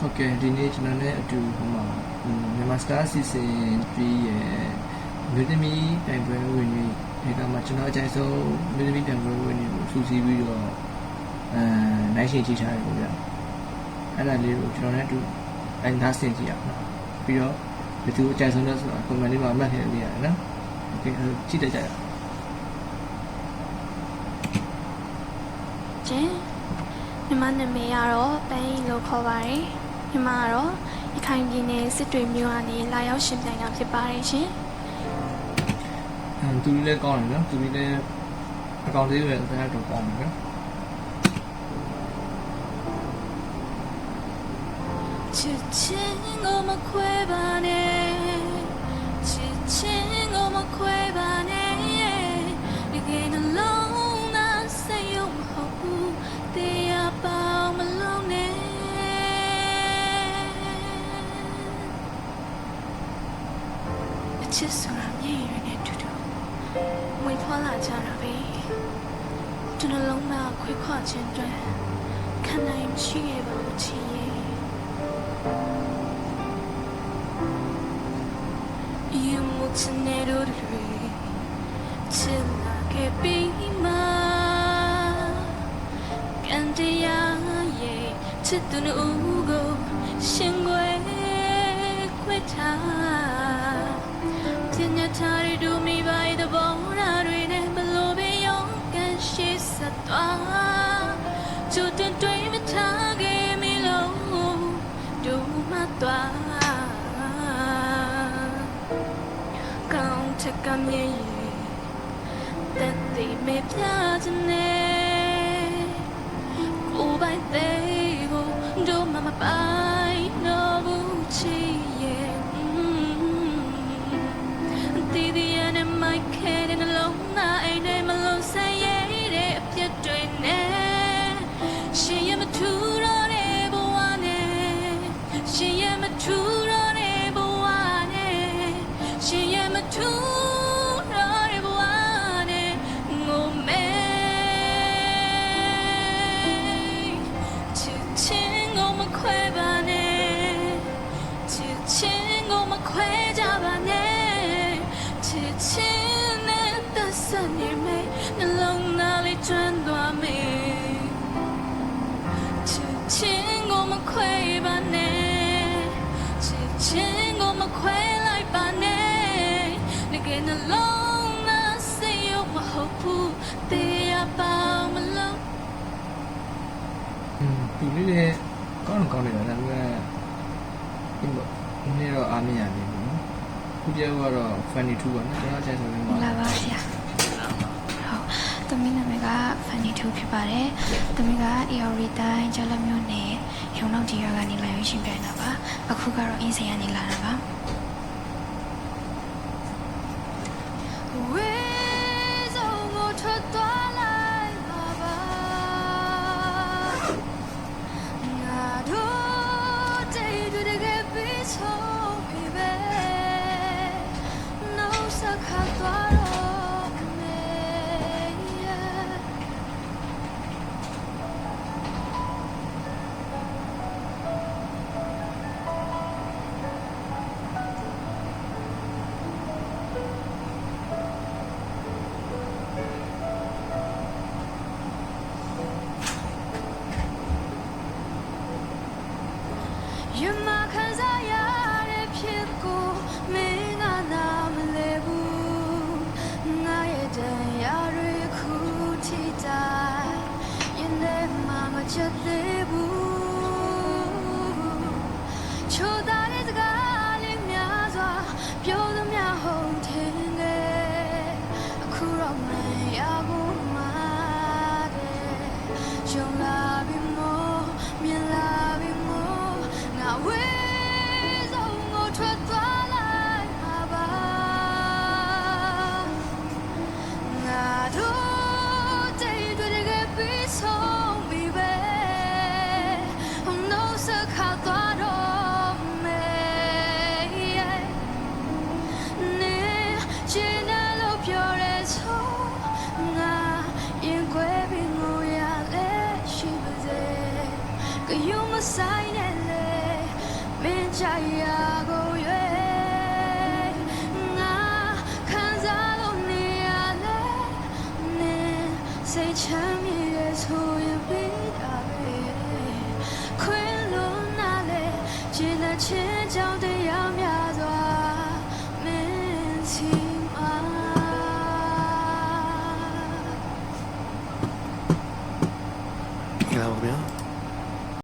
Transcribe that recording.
Okay, di ni channel ni adu huma Myanmar Star Season 3 ရဲ့မြို့သမီးပြိုင်ပွဲဝင်တွေဒီကမှာကျွန်တော်အကြိုက်ဆုံးမြို့သမီးပြိုင်ပွဲဝင်တွေကိုစူးစီးပြီးတော့နိုင်ရှင်ကြည့်ထားတယ်ပေါ့ဗျာအဲ့ဒါလေးကိုကျွန်တော်လည်းအတူအန်သားဆင်ကြည့်ရအောင်ပြီးတော့ဘယ်သူအကြိုက်ဆုံးလဲဆိုတာ comment လေးမှာမှတ်ခဲ့လို့ရတယ်နော် Okay ကြည့်တတ်ကြရအောင်ကျင်းညီမနာမည်ကတော့ပန်းရီလို့ခေါ်ပါတယ်ညီမကတော့ရခိုင်ပြည်နယ်စစ်တွေမြို့ကနေလာရောက်ရှင်ပြိုင်တာဖြစ်ပါတယ်ရှင်သူလည်းကောင်းတယ်နော်သူလည်းအကောင့်လေးတွေလည်းတော့ကောင်းတယ်နော်ချစ်ချင်းကိုမခွဲပါနဲ့ချစ်ချင်းကိုမခွဲပါနဲ့ဒီကနေ့လုံးသားစိတ်ရုံမဟုတ်ဘူးတရားပေါင်းမလုံးနဲ့အချစ်ဆိုတာမြည်ရတဲ့တူတူမွေဖွာလာကြတာပဲဒီနှလုံးသားခွေခွာခြင်းတွင်ခံနိုင်မရှိရပါဘူးချစ်ရဲ့You want to know the way till I get be my Candia ye to the ugo shingwe quita Tinya tari do me by the bone I read and below be young and she said to the dream give me low do my dwa Take a me that they may be go by they go do mama by no buchi the end of my kid and alone I name alone say it if you're doing it she am a true on everyone she am a true on everyone she am a trueသူလေးကောင်းတယ်ဒါပေမဲ့ဒီနေ့တော့အားမရဘူးနော်ခုပြောကတော့ funny 2ပါနော်ကျွန်တော်အချိန်ဆိုရင်လာပါဆရာဟုတ်သမီးနာမည်က funny 2ဖြစ်ပါတယ်သမီးက AORI တိုင်းကျလမျိုးနဲ့ရုံနောက်ကြီးရွာကနေလာရောက်ရှင်ပြိုင်တာပါအခုကတော့အင်းစိန်ကနေလာတာပါYou must sign it. မင်းချရာကိုရွေးငါခံစားလို့နေရလဲနေစိတ်ချမ်းမြေဆိုရင်ပြီးတာပဲခွင်လို့နာလဲချစ်တဲ့ချစ်ကြောင့်